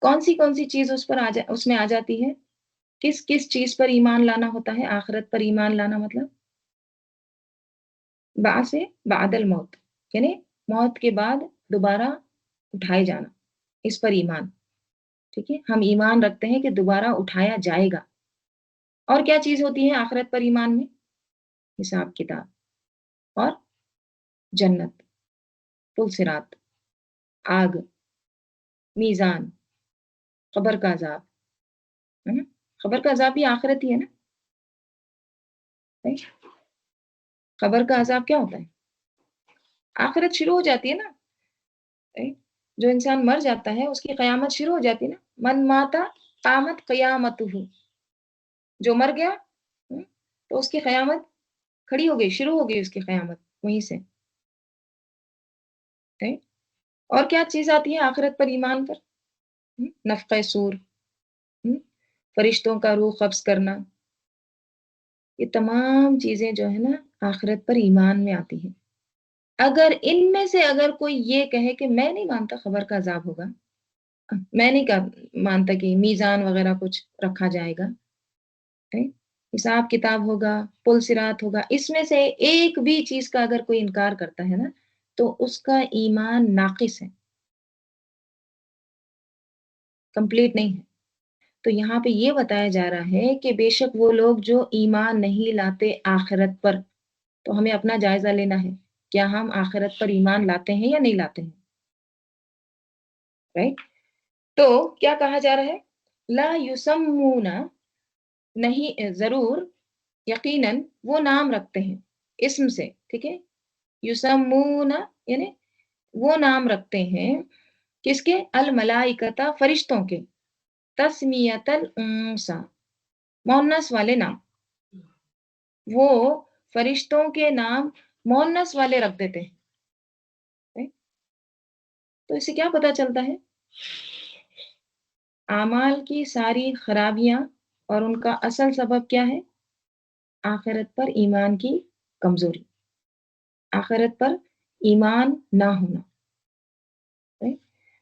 کون سی چیز اس میں آ جاتی ہے؟ کس چیز پر ایمان لانا ہوتا ہے؟ آخرت پر ایمان لانا مطلب بعث بعد الموت، یعنی موت کے بعد دوبارہ اٹھائے جانا، اس پر ایمان. ٹھیک ہے. ہم ایمان رکھتے ہیں کہ دوبارہ اٹھایا جائے گا. اور کیا چیز ہوتی ہے آخرت پر ایمان میں؟ حساب کتاب اور جنت، پل صراط، آگ، میزان، قبر کا عذاب. خبر کا عذاب بھی آخرت ہی ہے نا. خبر کا عذاب کیا ہوتا ہے؟ آخرت شروع ہو جاتی ہے نا. جو انسان مر جاتا ہے اس کی قیامت شروع ہو جاتی ہے نا. من ماتا قامت قیامتہ. جو مر گیا تو اس کی قیامت کھڑی ہو گئی، شروع ہو گئی اس کی قیامت وہیں سے. اور کیا چیز آتی ہے آخرت پر ایمان پر؟ نفخہ صور، فرشتوں کا روح قبض کرنا. یہ تمام چیزیں جو ہے نا آخرت پر ایمان میں آتی ہیں. اگر ان میں سے اگر کوئی یہ کہے کہ میں نہیں مانتا خبر کا عذاب ہوگا، میں نہیں مانتا کہ میزان وغیرہ کچھ رکھا جائے گا، حساب کتاب ہوگا، پل صراط ہوگا، اس میں سے ایک بھی چیز کا اگر کوئی انکار کرتا ہے نا तो उसका ईमान नाक़िस है, कंप्लीट नहीं है। तो यहाँ पे ये बताया जा रहा है कि बेशक वो लोग जो ईमान नहीं लाते आखिरत पर, तो हमें अपना जायज़ा लेना है। क्या हम आखिरत पर ईमान लाते हैं या नहीं लाते हैं? राइट? तो क्या कहा जा रहा है? ला युसम्मूना, नहीं ज़रूर, यकीनन वो नाम रखते हैं, इस्म से, ठीक है? युसम्मूना यानी वो नाम रखते हैं, किसके? अल मलाइकता, फरिश्तों के, तस्मियतल उनसा, मुअन्नस वाले नाम। वो फरिश्तों के नाम मुअन्नस वाले रख देते हैं। राइट? तो इससे क्या पता चलता है? आमाल की सारी खराबियाँ और उनका असल सबब क्या है? आखिरत पर ईमान की कमज़ोरी, आखिरत पर ईमान ना होना। राइट?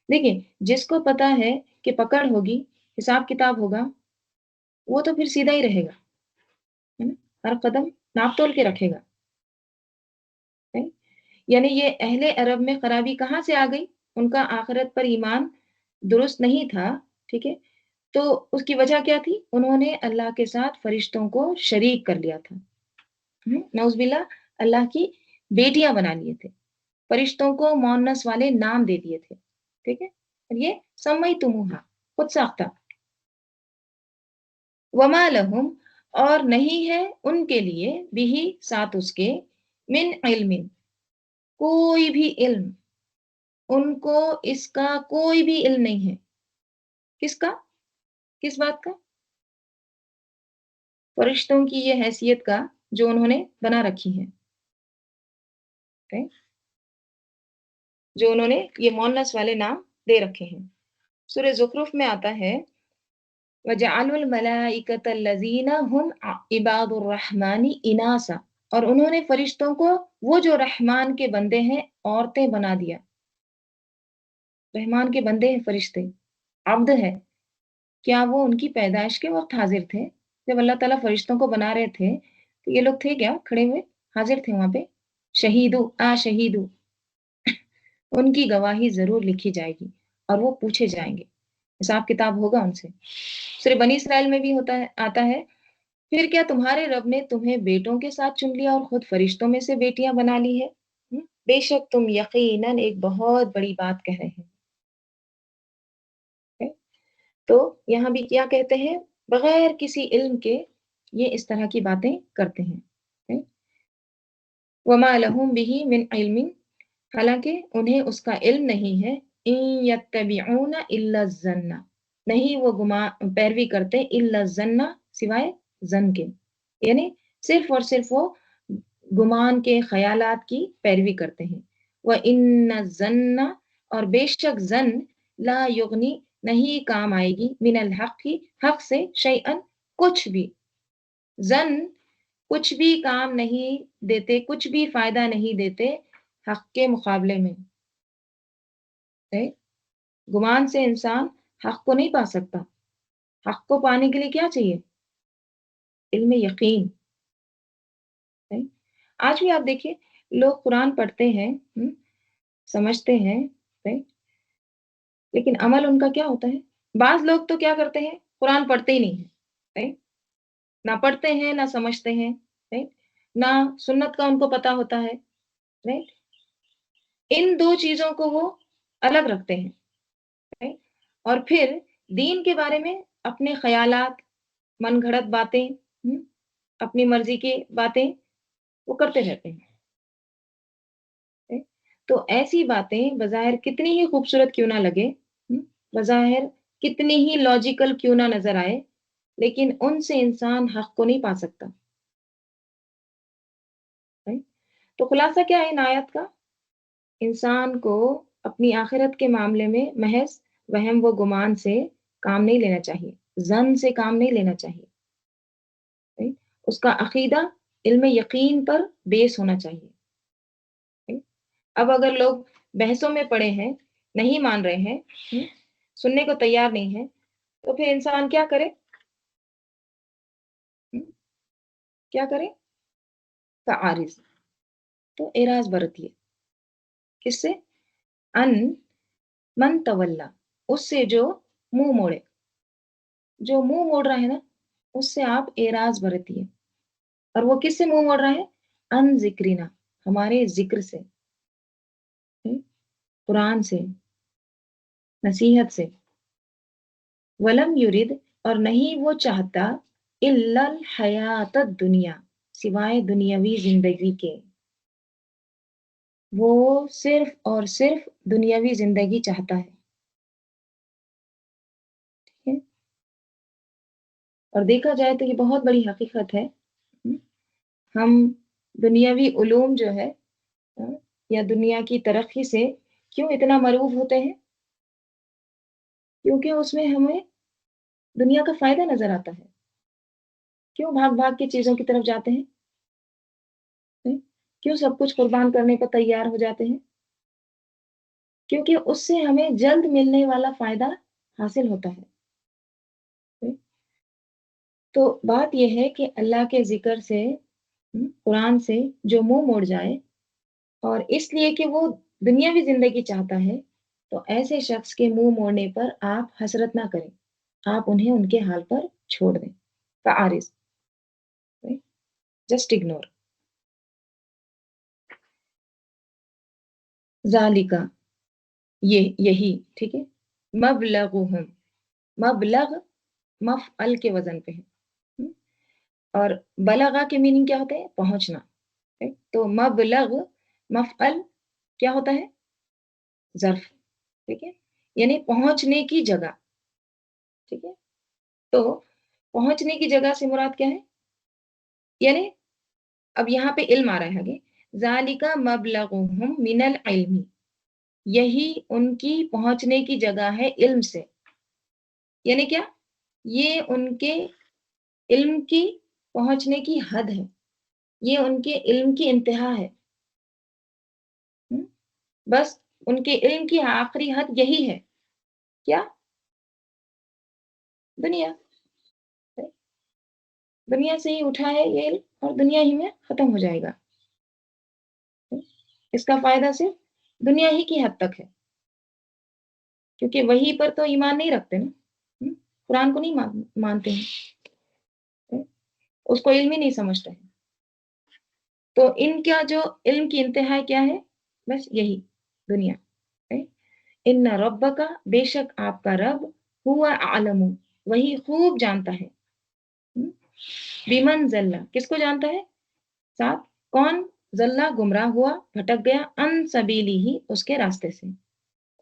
देखिए, जिसको पता है कि पकड़ होगी, हिसाब-किताब होगा, वो तो फिर सीधा ही रहेगा, है ना? हर कदम नाप-तोल के रखेगा, राइट? यानी ये अहले अरब में खराबी कहाँ से आ गई? उनका आखिरत पर ईमान दुरुस्त नहीं था, ठीक है? तो उसकी वजह क्या थी? उन्होंने अल्लाह के साथ फरिश्तों को शरीक कर लिया था। नऊज़ुबिल्लाह, अल्लाह की बेटियाँ बना लिए थे। फरिश्तों को मुअन्नस वाले नाम दे दिए थे, ठीक है? और ये सम्मयतुमूहा, खुद साख्ता। वमा लहुम, और नहीं है उनके लिए, बिही, साथ उसके, मिन इल्मिन, कोई भी इल्म, उनको इसका कोई भी इल्म नहीं है। किसका? किस बात का? फरिश्तों की ये हैसियत का जो उन्होंने बना रखी है, राइट? जो उन्होंने ये मुअन्नस वाले नाम दे रखे हैं। सूरह ज़ुखरुफ में आता है, वजअलुल मलाइकतल्लज़ीना हुम इबादुर रहमानी इनासा, और उन्होंने फरिश्तों को, वो जो रहमान के बंदे हैं, औरतें बना दिया। रहमान के बंदे हैं फरिश्ते, अब्द है। क्या वो उनकी पैदाइश के वक़्त हाज़िर थे? जब अल्लाह ताला फरिश्तों को बना रहे थे, तो ये लोग थे क्या खड़े हुए? हाज़िर थे वहाँ पे? शहीदू शहीदू, उनकी गवाही ज़रूर लिखी जाएगी और वो पूछे जाएँगे। हिसाब-किताब होगा उनसे। सूरह बनी इसराइल में भी होता है, आता है, फिर क्या तुम्हारे रब ने तुम्हें बेटों के साथ चुन लिया और खुद फरिश्तों में से बेटियाँ बना ली है? बेशक तुम यकीनन एक बहुत बड़ी बात कह रहे हैं। तो यहाँ भी क्या कहते हैं? बगैर किसी इल्म के ये इस तरह की बातें करते हैं। वमा लहुम बिही मिन इल्मिन, हालाँकि उन्हें उसका इल्म नहीं है। इन यत्तबिऊना इल्ला ज़न्ना, नहीं वो पैरवी करते इल्ला ज़न्ना, सिवाय ज़न के। यानी सिर्फ़ और सिर्फ़ वो गुमान के ख़यालात की पैरवी करते हैं। व इन्न ज़न्ना, और बेशक ज़न, ला युग़नी, नहीं काम आएगी, मिनल हक़्क़ि, हक़ से, शैअन, कुछ भी। ज़न कुछ भी काम नहीं देते, कुछ भी फ़ायदा नहीं देते हक़ के मुक़ाबले में, राइट? गुमान से इंसान हक़ को नहीं पा सकता। हक़ को पाने के लिए क्या चाहिए? इल्म यक़ीन, राइट? आज भी आप देखिए, लोग कुरान पढ़ते हैं, समझते हैं, राइट? लेकिन अमल उनका क्या होता है? बाज़ लोग तो क्या करते हैं? कुरान पढ़ते ही नहीं हैं, राइट? ना पढ़ते हैं, ना समझते हैं, राइट? ना सुन्नत का उनको पता होता है, राइट? इन 2 चीज़ों को वो अलग रखते हैं, राइट? और फिर दीन के बारे में अपने ख़यालात, मनगढ़ंत बातें, अपनी मर्ज़ी की बातें वो करते रहते हैं, राइट? तो ऐसी बातें बज़ाहिर कितनी ही खूबसूरत क्यों ना लगे, बज़ाहिर कितनी ही लॉजिकल क्यों ना नज़र आए, लेकिन उनसे इंसान हक़ को नहीं पा सकता, राइट? तो खुलासा क्या है इन आयत का? इंसान को अपनी आखिरत के मामले में महज़ वहम व गुमान से काम नहीं लेना चाहिए, ज़न से काम नहीं लेना चाहिए, राइट? उसका अक़ीदा इल्म यक़ीन पर बेस होना चाहिए, राइट? अब अगर लोग बहसों में पड़े हैं, नहीं मान रहे हैं, सुनने को तैयार नहीं हैं, तो फिर इंसान क्या करे? हुँ, क्या करे? फ़आरिज़, तो एराज़ बरतिए, किससे? अन मन तवल्ला, उससे जो मुँह मोड़े। जो मुँह मोड़ रहा है ना, उससे आप एराज़ बरतिए। और वो किससे मुँह मोड़ रहा है? अन ज़िक्रिना, हमारे ज़िक्र से, हुँ, कुरान से, नसीहत से। वलम युरिद, और नहीं वो चाहता, इल्लल हयातद दुनिया, सिवाय दुनियावी ज़िंदगी के। वो सिर्फ़ और सिर्फ़ दुनियावी ज़िंदगी चाहता है, ठीक है? और देखा जाए तो ये बहुत बड़ी हकीकत है। हुँ, हम दुनियावी उलूम जो है, अ, या दुनिया की तरक्की से क्यों इतना मरूब होते हैं? क्योंकि उसमें हमें दुनिया का फ़ायदा नज़र आता है। क्यों भाग-भाग के चीज़ों की तरफ जाते हैं? हैं? क्यों सब कुछ कुर्बान करने को तैयार हो जाते हैं? क्योंकि उससे हमें जल्द मिलने वाला फ़ायदा हासिल होता है। हैं? तो बात ये है कि अल्लाह के ज़िक्र से, कुरान से जो मुँह मोड़ जाए, और इसलिए कि वो दुनियावी ज़िंदगी चाहता है, तो ऐसे शख्स के मुँह मोड़ने पर आप हसरत ना करें। आप उन्हें उनके हाल पर छोड़ दें। फ़आरिज़, राइट? Just ignore. ज़ालिका, यही, ठीक है? मबलगुहुम, मबलग मफ़अल के वज़न पे है। हुँ? और बलगा के मीनिंग क्या होता है? पहुँचना, राइट? तो मबलग मफ़अल क्या होता है? ज़र्फ़, ठीक है? यानी पहुँचने की जगह, ठीक है? तो पहुँचने की जगह से मुराद क्या है? यानी अब यहाँ पे इल्म आ रहा है आगे। ज़ालिका मबलगुहुम मिनल इल्मी, यही उनकी पहुँचने की जगह है इल्म से। यानी क्या? ये उनके इल्म की पहुँचने की हद है। ये उनके इल्म की इंतहा है। हुँ? बस उनके इल्म की आखिरी हद यही है। क्या? दुनिया। दुनिया से ही उठा है ये इल्म, और दुनिया ही में ख़त्म हो जाएगा। हुँ? इसका फ़ायदा सिर्फ़ दुनिया ही की हद तक है, क्योंकि वही पर तो ईमान नहीं रखते ना। हुँ? कुरान को नहीं मानते हैं। हुँ? उसको इल्म ही नहीं समझते हैं। तो इनका जो इल्म की इंतहा क्या है? बस यही, दुनिया। राइट? इन्ना रब्बका, बेशक आपका रब, हुवा आलमु, वही खूब जानता है। हुँ? बिमन ज़ल्ला, किसको जानता है? 7, कौन ज़ल्ला गुमराह हुआ, भटक गया, अन सबीलिही, उसके रास्ते से।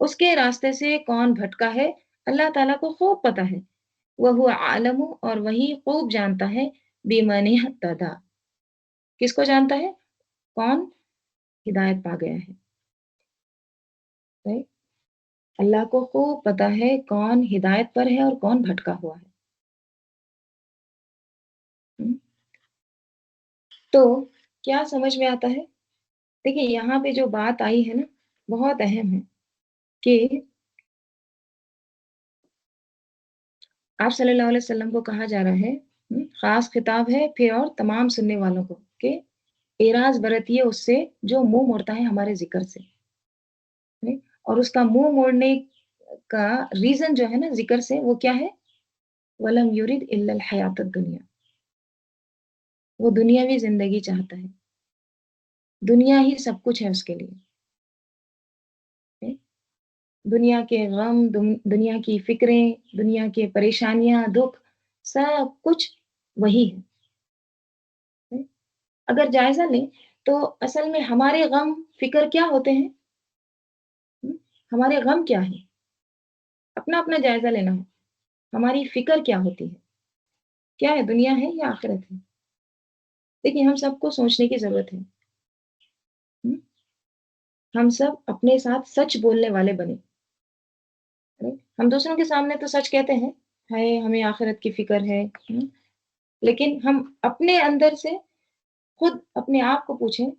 उसके रास्ते से कौन भटका है, अल्लाह ताला को खूब पता है। व हुवा आलमु, और वही खूब जानता है, बिमन इहतदा, किसको जानता है? कौन हिदायत पा गया है। राइट? अल्लाह को खूब पता है कौन हिदायत पर है और कौन भटका हुआ है। हुँ? तो क्या समझ में आता है? देखिए यहाँ पे जो बात आई है ना, बहुत अहम है कि आप सल्लल्लाहु अलैहि वसल्लम को कहा जा रहा है, ख़ास खिताब है फिर और तमाम सुनने वालों को, कि एराज़ बरतिए उससे जो मुँह मोड़ता है हमारे ज़िक्र से, नहीं? और उसका मुँह मोड़ने का रीज़न जो है ना ज़िक्र से, वो क्या है? वलम युरिद इल्लल हयातद दुनिया, वो दुनियावी ज़िंदगी चाहता है। दुनिया ही सब कुछ है उसके लिए। दुनिया के गम, दुनिया की फ़िक्रें, दुनिया के परेशानियाँ, दुःख, सब कुछ वही है। हुँ? अगर जायज़ा लें, तो असल में हमारे गम, फ़िक्र क्या होते हैं? हुँ? हमारे गम क्या हैं? अपना-अपना जायज़ा लेना है। हमारी फ़िक्र क्या होती है? क्या है, दुनिया है या आखिरत है? देखिए, हम सबको सोचने की ज़रूरत है। हुँ? हम सब अपने साथ सच बोलने वाले बनें, राइट? हम दूसरों के सामने तो सच कहते हैं, हाय! हमें आखिरत की फ़िक्र है। लेकिन हम अपने अंदर से खुद अपने आप को पूछें,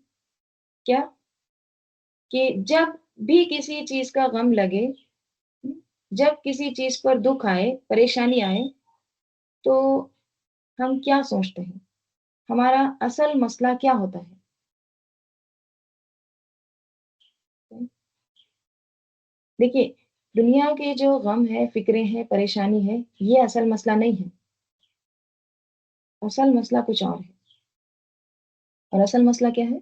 क्या? कि जब भी किसी चीज़ का गम लगे, हुँ, जब किसी चीज़ पर दुःख आए, परेशानी आए, तो हम क्या सोचते हैं? हमारा असल मसला क्या होता है? دیکھیے، دنیا کے جو غم ہے، فکریں ہیں، پریشانی ہے، یہ اصل مسئلہ نہیں ہے، اصل مسئلہ کچھ اور ہے، اور اصل مسئلہ کیا ہے؟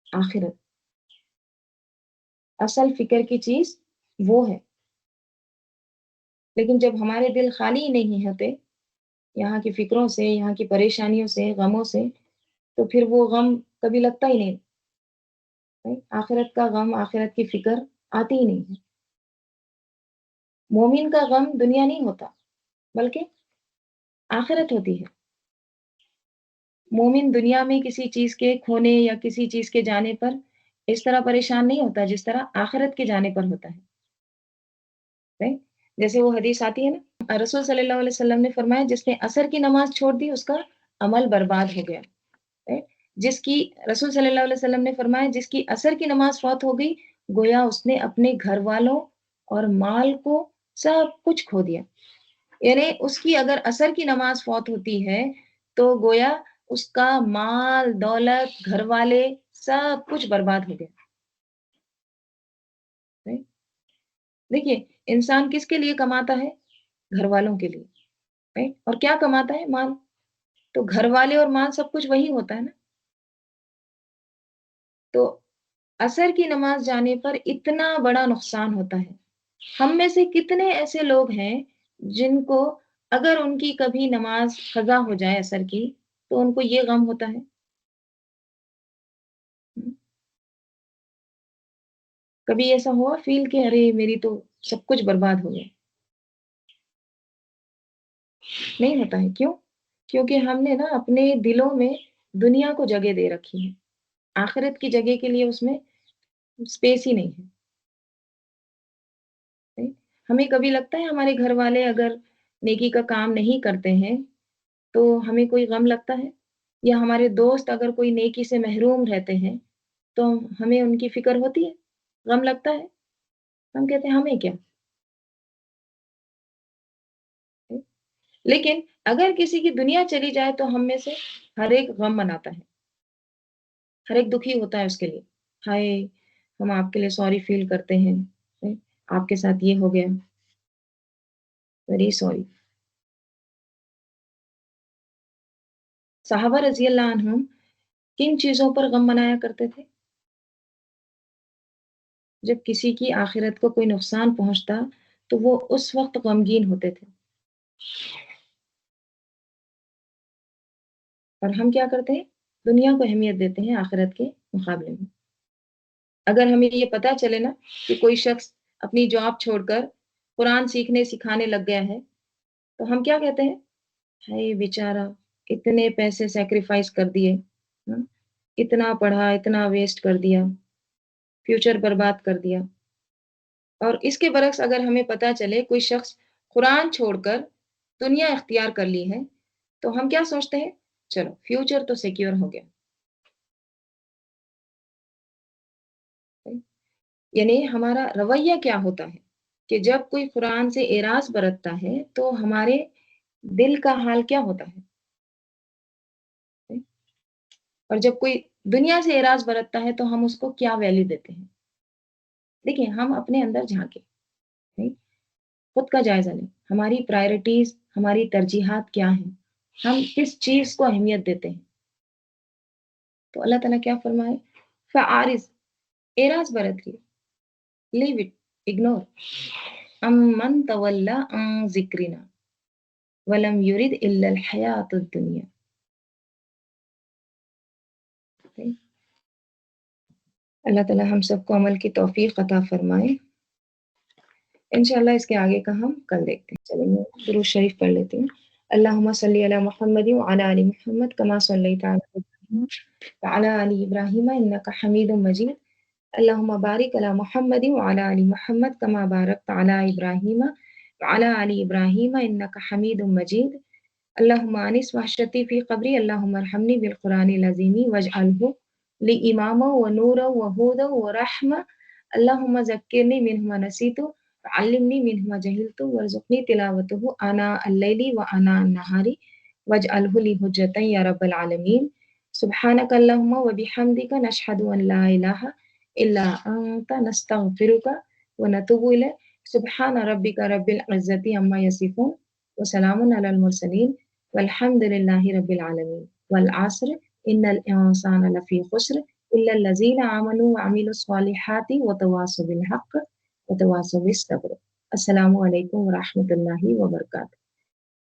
آخرت، اصل فکر کی چیز وہ ہے، لیکن جب ہمارے دل خالی ہی نہیں ہوتے، یہاں کی فکروں سے، یہاں کی پریشانیوں سے، غموں سے، تو پھر وہ غم کبھی لگتا ہی نہیں، آخرت کا غم، آخرت کی فکر آتی ہی نہیں ہے۔ مومن کا غم دنیا نہیں ہوتا، بلکہ آخرت ہوتی ہے۔ مومن دنیا میں کسی چیز کے کھونے یا کسی چیز کے جانے پر اس طرح پریشان نہیں ہوتا جس طرح آخرت کے جانے پر ہوتا ہے، رائٹ؟ جیسے وہ حدیث آتی ہے نا، رسول صلی اللہ علیہ وسلم نے فرمایا جس نے عصر کی نماز چھوڑ دی اس کا عمل برباد ہو گیا، رائٹ؟ جس کی رسول صلی اللہ علیہ وسلم نے فرمایا جس کی عصر کی نماز فوت ہو گئی، گویا اس نے اپنے گھر والوں اور مال کو سب کچھ کھو دیا۔ یعنی اس کی اگر عصر کی نماز فوت ہوتی ہے تو گویا اس کا مال، دولت، گھر والے سب کچھ برباد ہو گیا، right؟ دیکھیے، انسان کس کے لیے کماتا ہے؟ گھر والوں کے لیے، right؟ اور کیا کماتا ہے؟ مال۔ تو گھر والے اور مال سب کچھ وہی ہوتا ہے نا۔ تو عصر کی نماز جانے پر اتنا بڑا نقصان ہوتا ہے۔ ہم میں سے کتنے ایسے لوگ ہیں جن کو اگر ان کی کبھی نماز قضا ہو جائے عصر کی تو ان کو یہ غم ہوتا ہے؟ کبھی ایسا ہوا فیل کہ ارے میری تو سب کچھ برباد ہو گیا؟ نہیں ہوتا ہے، کیوں؟ کیونکہ ہم نے نا اپنے دلوں میں دنیا کو جگہ دے رکھی ہے، آخرت کی جگہ کے لیے اس میں اسپیس ہی نہیں ہے، right؟ ہمیں کبھی لگتا ہے ہمارے گھر والے اگر نیکی کا کام نہیں کرتے ہیں تو ہمیں کوئی غم لگتا ہے؟ یا ہمارے دوست اگر کوئی نیکی سے محروم رہتے ہیں تو ہمیں ان کی فکر ہوتی ہے، غم لگتا ہے؟ ہم کہتے ہیں ہمیں کیا، لیکن اگر کسی کی دنیا چلی جائے تو ہم میں سے ہر ایک غم مناتا ہے، ہر ایک دکھی ہوتا ہے اس کے لیے، ہائے ہم آپ کے لیے سوری فیل کرتے ہیں، آپ کے ساتھ یہ ہو گیا، ویری سوری۔ صحابہ رضی اللہ عنہم کن چیزوں پر غم منایا کرتے تھے؟ جب کسی کی آخرت کو کوئی نقصان پہنچتا تو وہ اس وقت غمگین ہوتے تھے، اور ہم کیا کرتے ہیں؟ دنیا کو اہمیت دیتے ہیں آخرت کے مقابلے میں۔ اگر ہمیں یہ پتا چلے نا کہ کوئی شخص اپنی جاب چھوڑ کر قرآن سیکھنے سکھانے لگ گیا ہے تو ہم کیا کہتے ہیں؟ ہائے بیچارہ، اتنے پیسے سیکریفائس کر دیے، ہاں، اتنا پڑھا، اتنا ویسٹ کر دیا، فیوچر برباد کر دیا۔ اور اس کے برعکس اگر ہمیں پتا چلے کوئی شخص قرآن چھوڑ کر دنیا اختیار کر لی ہے تو ہم کیا سوچتے ہیں؟ چلو فیوچر تو سیکیور ہو گیا، یعنی ہمارا رویہ کیا ہوتا ہے کہ جب کوئی قرآن سے اعراض برتتا ہے تو ہمارے دل کا حال کیا ہوتا ہے؟ اور جب کوئی دنیا سے اعراض برتتا ہے تو ہم اس کو کیا ویلیو دیتے ہیں؟ دیکھیں، ہم اپنے اندر جھانکیں، نہیں؟ خود کا جائزہ لیں، ہماری پرائرٹیز، ہماری ترجیحات کیا ہیں، ہم کس چیز کو اہمیت دیتے ہیں؟ تو اللہ تعالیٰ کیا فرمائے؟ فعارض، اعراض برت لیے، لیو اٹ، اگنور، امن تولا عن ذکرنا ولم یرد الا الحیات الدنیا، اللہ تعالیٰ ہم سب کو عمل کی توفیق عطا فرمائے۔ انشاءاللہ اس کے آگے کا ہم کل دیکھتے ہیں۔ چلیے میں درود شریف پڑھ لیتی ہوں۔ اللہم صلی علی محمد وعلی آل محمد کما صلیت علی ابراہیم وعلی آل ابراہیم انک حمید مجید۔ اللہم بارک علی محمد وعلی آل محمد کما بارکت علی ابراہیم وعلی آل ابراہیم انک حمید مجید۔ اللہم آنس وحشتی فی قبری، اللہم ارحمنی بالقرآن العظیم واجعلہ لی اماما ونورا وہودا ورحمہ، اللہم ذکرنی منہ ما نسیت علمنی منہ ما جہلت وارزقنی تلاوتہ آناء اللیل وآناء النہار واجعلہ لی حجۃ یا رب العالمین۔ سبحانک اللہم وبحمدک نشہد ان لا الہ الا انت نستغفرک ونتوب إليه سبحان ربك رب العزة عما يصفون وسلام على المرسلين والحمد لله رب العالمين والعصر إن الإنسان لفي خسر إلا الذين آمنوا وعملوا الصالحات وتواصوا بالحق وتواصوا بالصبر. السلام علیکم ورحمۃ اللہ وبرکاتہ.